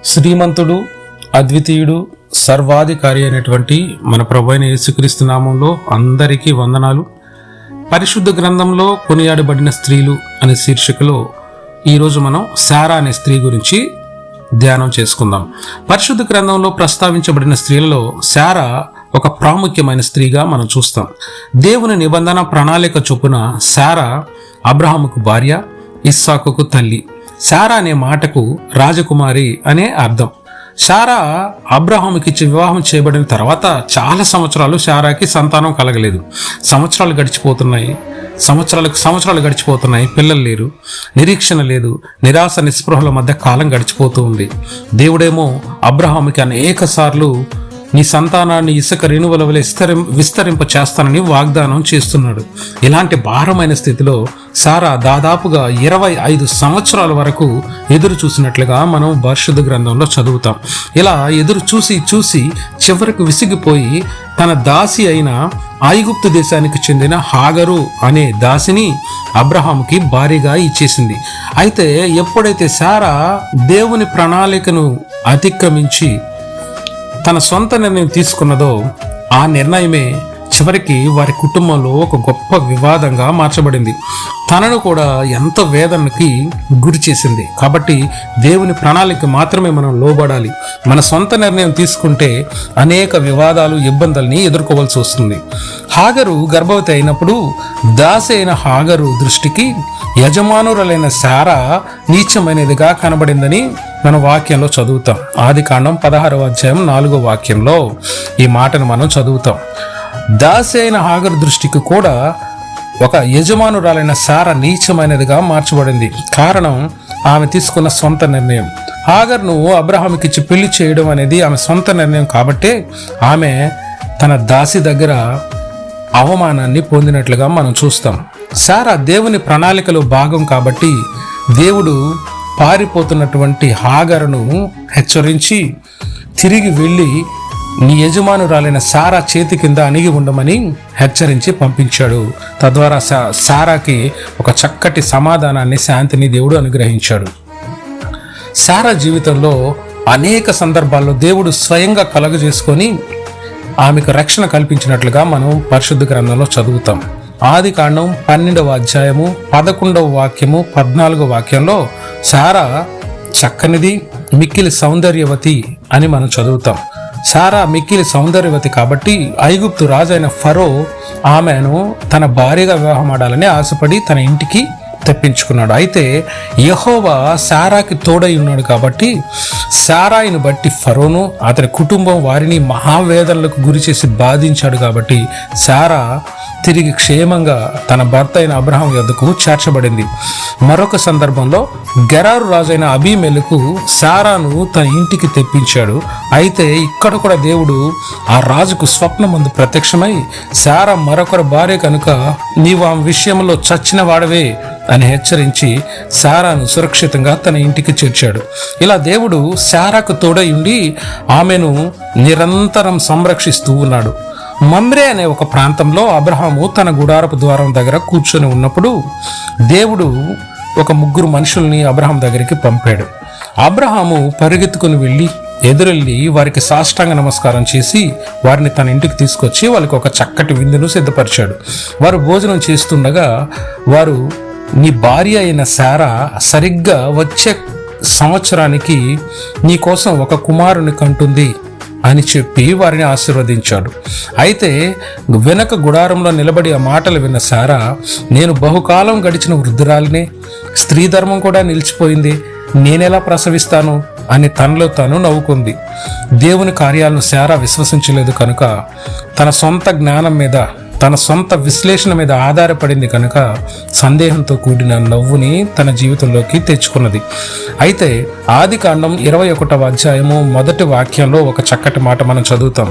శ్రీమంతుడు, అద్వితీయుడు, సర్వాధికారి అయినటువంటి మన ప్రభువైన యేసుక్రీస్తు నామంలో అందరికీ వందనాలు. పరిశుద్ధ గ్రంథంలో కొనియాడబడిన స్త్రీలు అనే శీర్షికలో ఈరోజు మనం శారా అనే స్త్రీ గురించి ధ్యానం చేసుకుందాం. పరిశుద్ధ గ్రంథంలో ప్రస్తావించబడిన స్త్రీలలో శారా ఒక ప్రాముఖ్యమైన స్త్రీగా మనం చూస్తాం. దేవుని నిబంధన ప్రణాళిక చొప్పున శారా అబ్రహాముకు భార్య, ఇస్సాకుకు తల్లి. శారా అనే మాటకు రాజకుమారి అనే అర్థం. శారా అబ్రహాముకిచ్చి వివాహం చేయబడిన తర్వాత చాలా సంవత్సరాలు శారాకి సంతానం కలగలేదు. సంవత్సరాలు గడిచిపోతున్నాయి, పిల్లలు లేరు, నిరీక్షణ లేదు, నిరాశ నిస్పృహల మధ్య కాలం గడిచిపోతూ ఉంది. దేవుడేమో అబ్రహాముకి అనేక సార్లు నీ సంతానాన్ని ఇసుక రేణువుల వలె విస్తరింప చేస్తానని వాగ్దానం చేస్తున్నాడు. ఇలాంటి భారమైన స్థితిలో శారా దాదాపుగా 25 సంవత్సరాల వరకు ఎదురు చూసినట్లుగా మనం పరిశుద్ధ గ్రంథంలో చదువుతాం. ఇలా ఎదురు చూసి చివరికి విసిగిపోయి తన దాసి అయిన ఐగుప్తు దేశానికి చెందిన హాగరు అనే దాసిని అబ్రహాముకి భార్యగా ఇచ్చేసింది. అయితే ఎప్పుడైతే శారా దేవుని ప్రణాళికను అతిక్రమించి తన సొంత నిర్ణయం తీసుకున్నదో ఆ నిర్ణయమే చివరికి వారి కుటుంబంలో ఒక గొప్ప వివాదంగా మార్చబడింది. తనను కూడా ఎంతో వేదనకి గురి చేసింది. కాబట్టి దేవుని ప్రణాళిక మాత్రమే మనం లోబడాలి. మన సొంత నిర్ణయం తీసుకుంటే అనేక వివాదాలు, ఇబ్బందుల్ని ఎదుర్కోవాల్సి వస్తుంది. హాగరు గర్భవతి అయినప్పుడు దాసి అయిన హాగరు దృష్టికి యజమానురాలైన శారా నీచమైనదిగా కనబడిందని మన వాక్యంలో చదువుతాం. ఆదికాండం 16వ అధ్యాయం 4వ వాక్యంలో ఈ మాటను మనం చదువుతాం. దాసి అయిన హాగరు దృష్టికి కూడా ఒక యజమానురాలైన శారా నీచమైనదిగా మార్చబడింది. కారణం ఆమె తీసుకున్న సొంత నిర్ణయం. హాగర్ను అబ్రహాముకిచ్చి పెళ్లి చేయడం అనేది ఆమె సొంత నిర్ణయం కాబట్టే ఆమె తన దాసి దగ్గర అవమానాన్ని పొందినట్లుగా మనం చూస్తాం. శారా దేవుని ప్రణాళికలో భాగం కాబట్టి దేవుడు పారిపోతున్నటువంటి హాగరును హెచ్చరించి తిరిగి వెళ్ళి నీ యజమానురాలైన శారా చేతి కింద అణిగి ఉండమని హెచ్చరించి పంపించాడు. తద్వారా శారాకి ఒక చక్కటి సమాధానాన్ని, శాంతిని దేవుడు అనుగ్రహించాడు. శారా జీవితంలో అనేక సందర్భాల్లో దేవుడు స్వయంగా కలుగజేసుకొని ఆమెకు రక్షణ కల్పించినట్లుగా మనం పరిశుద్ధ గ్రంథంలో చదువుతాం. ఆదికాండం 12వ అధ్యాయము 11వ వాక్యము 14వ వాక్యంలో శారా చక్కనిది, మిక్కిలి సౌందర్యవతి అని మనం చదువుతాం. శారా మిక్కిలి సౌందర్యవతి కాబట్టి ఐగుప్తు రాజైన ఫరో ఆమెను తన భార్యగా వివాహమాడాలని ఆశపడి తన ఇంటికి తెప్పించుకున్నాడు. అయితే యెహోవా శారాకి తోడై ఉన్నాడు కాబట్టి శారాయిని బట్టి ఫరోను అతని కుటుంబం వారిని మహావేదనలకు గురి చేసి బాధించాడు. కాబట్టి శారా తిరిగి క్షేమంగా తన భర్త అయిన అబ్రహాం యొద్దకు చేర్చబడింది. మరొక సందర్భంలో గెరారు రాజైన అబీమెలెకు శారాను తన ఇంటికి తెప్పించాడు. అయితే ఇక్కడ కూడా దేవుడు ఆ రాజుకు స్వప్నమందు ప్రత్యక్షమై శారా మరొకరి భార్య కనుక నీవు ఆ విషయంలో చచ్చిన వాడవే అని హెచ్చరించి శారాను సురక్షితంగా తన ఇంటికి చేర్చాడు. ఇలా దేవుడు శారాకు తోడై ఉండి ఆమెను నిరంతరం సంరక్షిస్తూ ఉన్నాడు. మమ్రే అనే ఒక ప్రాంతంలో అబ్రహాము తన గుడారపు ద్వారం దగ్గర కూర్చొని ఉన్నప్పుడు దేవుడు ఒక 3 మనుషుల్ని అబ్రహాం దగ్గరికి పంపాడు. అబ్రహాము పరిగెత్తుకుని ఎదురెళ్ళి వారికి సాష్టాంగ నమస్కారం చేసి వారిని తన ఇంటికి తీసుకొచ్చి వాళ్ళకి ఒక చక్కటి విందును సిద్ధపరిచాడు. వారు భోజనం చేస్తుండగా వారు నీ భార్య అయిన శారా సరిగ్గా వచ్చే సంవత్సరానికి నీ కోసం ఒక కుమారుని కంటుంది అని చెప్పి వారిని ఆశీర్వదించాడు. అయితే వెనక గుడారంలో నిలబడి ఆ మాటలు విన్న శారా, నేను బహుకాలం గడిచిన వృద్ధురాలినే, స్త్రీ ధర్మం కూడా నిలిచిపోయింది, నేనెలా ప్రసవిస్తాను అని తనలో తాను నవ్వుకుంది. దేవుని కార్యాలను శారా విశ్వసించలేదు కనుక తన సొంత జ్ఞానం మీద, తన సొంత విశ్లేషణ మీద ఆధారపడింది కనుక సందేహంతో కూడిన నవ్వుని తన జీవితంలోకి తెచ్చుకున్నది. అయితే ఆదికాండం 21వ అధ్యాయము 1వ వాక్యంలో ఒక చక్కటి మాట మనం చదువుతాం.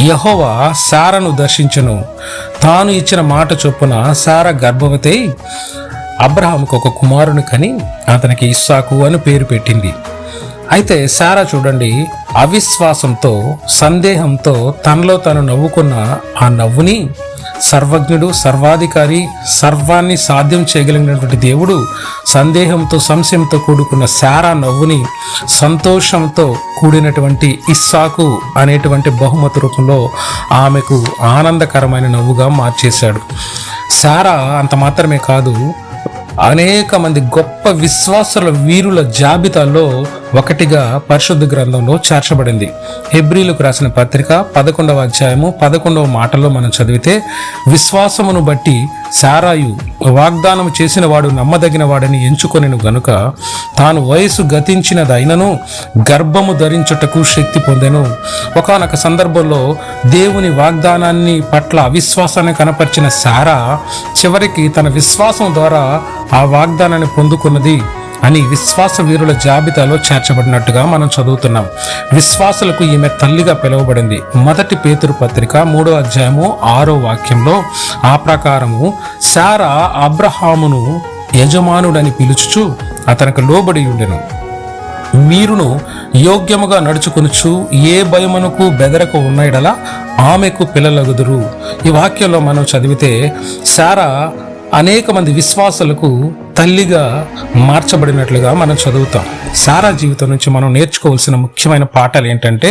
యెహోవా శారాను దర్శించెను, తాను ఇచ్చిన మాట చొప్పున శారా గర్భవతి అబ్రహాముకు ఒక కుమారుని కని అతనికి ఇస్సాకు అని పేరు పెట్టింది. అయితే శారా చూడండి, అవిశ్వాసంతో, సందేహంతో తనలో తను నవ్వుకున్న ఆ నవ్వుని సర్వజ్ఞుడు, సర్వాధికారి, సర్వాన్ని సాధ్యం చేయగలిగినటువంటి దేవుడు సందేహంతో సంశయంతో కూడుకున్న శారా నవ్వుని సంతోషంతో కూడినటువంటి ఇస్సాకు అనేటువంటి బహుమతి రూపంలో ఆమెకు ఆనందకరమైన నవ్వుగా మార్చేశాడు. శారా అంత మాత్రమే కాదు, అనేక మంది గొప్ప విశ్వాసుల వీరుల జాబితాలో ఒకటిగా పరిశుద్ధ గ్రంథంలో చేర్చబడింది. హెబ్రీలకు రాసిన పత్రిక 11వ అధ్యాయము 11వ మాటలో మనం చదివితే, విశ్వాసమును బట్టి శారాయు వాగ్దానం చేసిన వాడు నమ్మదగిన వాడని ఎంచుకొనెను గనుక తాను వయసు గతించినదైనను గర్భము ధరించుటకు శక్తి పొందెను. ఒకానొక సందర్భంలో దేవుని వాగ్దానాన్ని పట్ల అవిశ్వాసాన్ని కనపరిచిన శారా చివరికి తన విశ్వాసం ద్వారా ఆ వాగ్దానాన్ని పొందుకున్నది అని విశ్వాస వీరుల జాబితాలో చేర్చబడినట్టుగా మనం చదువుతున్నాం. విశ్వాసులకు ఈమె తల్లిగా పిలువబడింది. 1 పేతురు పత్రిక 3వ అధ్యాయము 6వ వాక్యంలో ఆ ప్రకారము శారా అబ్రహామును యజమానుడని పిలుచుచు అతనికి లోబడి ఉండెను. మీరును యోగ్యముగా నడుచుకొనుచు ఏ భయమునకు బెదరకు ఉన్నయడలా ఆమెకు పిల్లలగుదురు. ఈ వాక్యంలో మనం చదివితే శారా అనేక మంది విశ్వాసులకు తల్లిగా మార్చబడినట్లుగా మనం చదువుతాం. శారా జీవితం నుంచి మనం నేర్చుకోవాల్సిన ముఖ్యమైన పాఠాలు ఏంటంటే,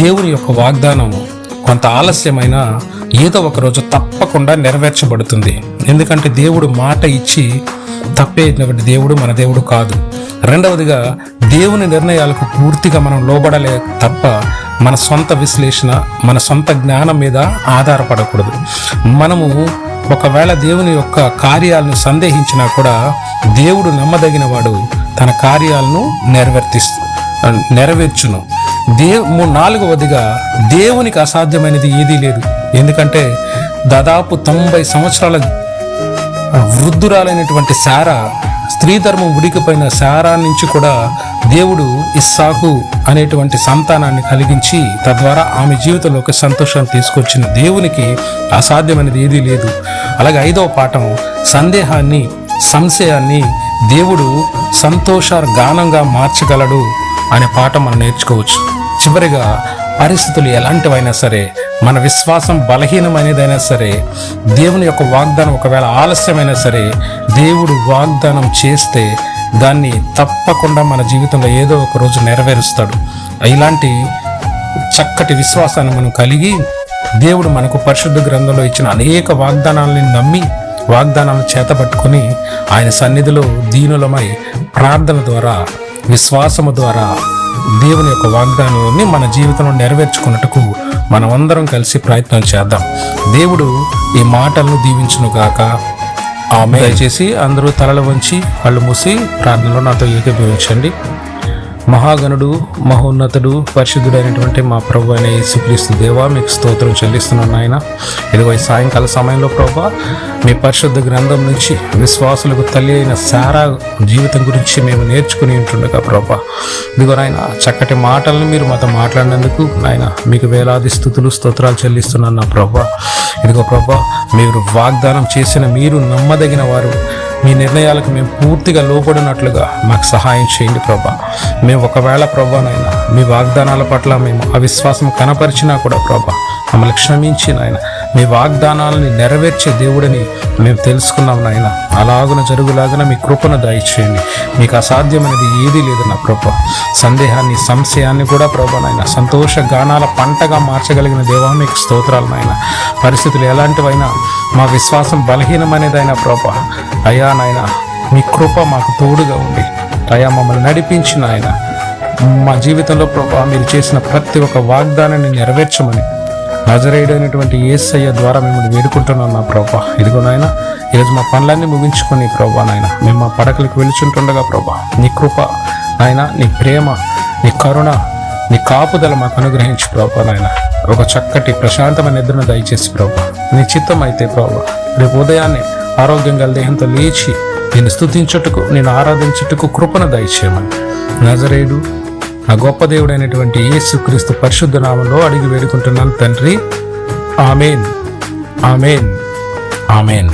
దేవుని యొక్క వాగ్దానం కొంత ఆలస్యమైన ఏదో ఒక రోజు తప్పకుండా నెరవేర్చబడుతుంది. ఎందుకంటే దేవుడు మాట ఇచ్చి తప్పేటువంటి దేవుడు మన దేవుడు కాదు. రెండవదిగా, దేవుని నిర్ణయాలకు పూర్తిగా మనం లోబడలే తప్ప మన సొంత విశ్లేషణ, మన సొంత జ్ఞానం మీద ఆధారపడకూడదు. మనము ఒకవేళ దేవుని యొక్క కార్యాలను సందేహించినా కూడా దేవుడు నమ్మదగిన వాడు, తన కార్యాలను నెరవేర్చును. నాలుగవదిగా, దేవునికి అసాధ్యమైనది ఏదీ లేదు. ఎందుకంటే దాదాపు 90 సంవత్సరాల వృద్ధురాలైనటువంటి శారా, స్త్రీ ధర్మం ఉడికిపోయిన శారా నుంచి కూడా దేవుడు ఇస్సాకు అనేటువంటి సంతానాన్ని కలిగించి తద్వారా ఆమె జీవితంలోకి సంతోషాన్ని తీసుకొచ్చిన దేవునికి అసాధ్యమైనది ఏదీ లేదు. అలాగే 5వ పాఠం, సంశయాన్ని దేవుడు సంతోష గానంగా మార్చగలడు అనే పాఠం మనం నేర్చుకోవచ్చు. చివరిగా, పరిస్థితులు ఎలాంటివైనా సరే, మన విశ్వాసం బలహీనమైనదైనా సరే, దేవుని యొక్క వాగ్దానం ఒకవేళ ఆలస్యమైనా సరే, దేవుడు వాగ్దానం చేస్తే దాన్ని తప్పకుండా మన జీవితంలో ఏదో ఒక రోజు నెరవేరుస్తాడు. ఇలాంటి చక్కటి విశ్వాసాన్ని మనం కలిగి దేవుడు మనకు పరిశుద్ధ గ్రంథంలో ఇచ్చిన అనేక వాగ్దానాలని నమ్మి వాగ్దానాలను చేతబట్టుకొని ఆయన సన్నిధిలో దీనులమై ప్రార్థన ద్వారా, విశ్వాసము ద్వారా దేవుని యొక్క వాగ్దానాన్ని మన జీవితంలో నెరవేర్చుకున్నట్టుకు మనమందరం కలిసి ప్రయత్నం చేద్దాం. దేవుడు ఈ మాటలను దీవించును గాక. ఆమె. దయచేసి అందరూ తలలు వంచి కళ్ళు మూసి ప్రార్థనలో నాతో ఏకీభవించండి. మహాగణుడు, మహోన్నతుడు, పరిశుద్ధుడైనటువంటి మా ప్రభు అయిన యేసుక్రీస్తు దేవా, మీకు స్తోత్రం చెల్లిస్తున్నాను ఆయన. ఇదిగో ఈ సాయంకాల సమయంలో ప్రభా, మీ పరిశుద్ధ గ్రంథం నుంచి విశ్వాసులకు తల్లి అయిన శారా జీవితం గురించి మేము నేర్చుకుని ఉంటుండగా ప్రభా, ఇదిగో నాయన చక్కటి మాటలను మీరు మాతో మాట్లాడినందుకు నాయన మీకు వేలాది స్తుతులు స్తోత్రాలు చెల్లిస్తున్నాను నా ప్రభా. ఇదిగో ప్రభా, మీరు వాగ్దానం చేసిన మీరు నమ్మదగిన వారు, మీ నిర్ణయాలకు మేము పూర్తిగా లోపడినట్లుగా మాకు సహాయం చేయండి ప్రభా. మేము ఒకవేళ ప్రభానైనా మీ వాగ్దానాల పట్ల మేము అవిశ్వాసం కనపరిచినా కూడా ప్రభా, మమ్మల్ని క్షమించి నాయన మీ వాగ్దానాలని నెరవేర్చే దేవుడని మేము తెలుసుకున్నాం నాయన. అలాగున జరుగులాగున మీ కృపను దయచేయండి. మీకు అసాధ్యమైనది ఏదీ లేదు నా ప్రభా. సందేహాన్ని, సంశయాన్ని కూడా ప్రభా నాయన సంతోష గానాల పంటగా మార్చగలిగిన దేవా, మీకు స్తోత్రాలు నాయన. పరిస్థితులు ఎలాంటివైనా, మా విశ్వాసం బలహీనమైనదైనా ప్రభా, అయ్యా నాయన మీ కృప మాకు తోడుగా ఉండి అయ్యా మమ్మల్ని నడిపించిన ఆయన మా జీవితంలో ప్రభా మీరు చేసిన ప్రతి ఒక్క వాగ్దానాన్ని నెరవేర్చమని నజరేయుడైనటువంటి యేసయ్య ద్వారా మిమ్మల్ని వేడుకుంటున్నాం నా ప్రభా. ఇదిగో నాయన, ఈరోజు మా పనులన్నీ ముగించుకొని ప్రభా నాయన మేము మా పడకలకు వెలుచుంటుండగా ప్రభా, నీ కృప నాయన, నీ ప్రేమ, నీ కరుణ, నీ కాపుదల మాకు అనుగ్రహించి ప్రభా నాయన ఒక చక్కటి ప్రశాంతమైన నిద్రను దయచేసి ప్రభా, నీ చిత్తం అయితే ప్రభా రేపు ఉదయాన్నే ఆరోగ్యం గల దేహంతో లేచి నేను స్తుతించుటకు, నేను ఆరాధించుటకు కృపను దయచేయమని నజరేయుడు నా గొప్ప దేవుడైనటువంటి యేసుక్రీస్తు పరిశుద్ధ నామంలో అడిగి వేడుకుంటున్నాను తండ్రి. ఆమేన్, ఆమేన్, ఆమేన్.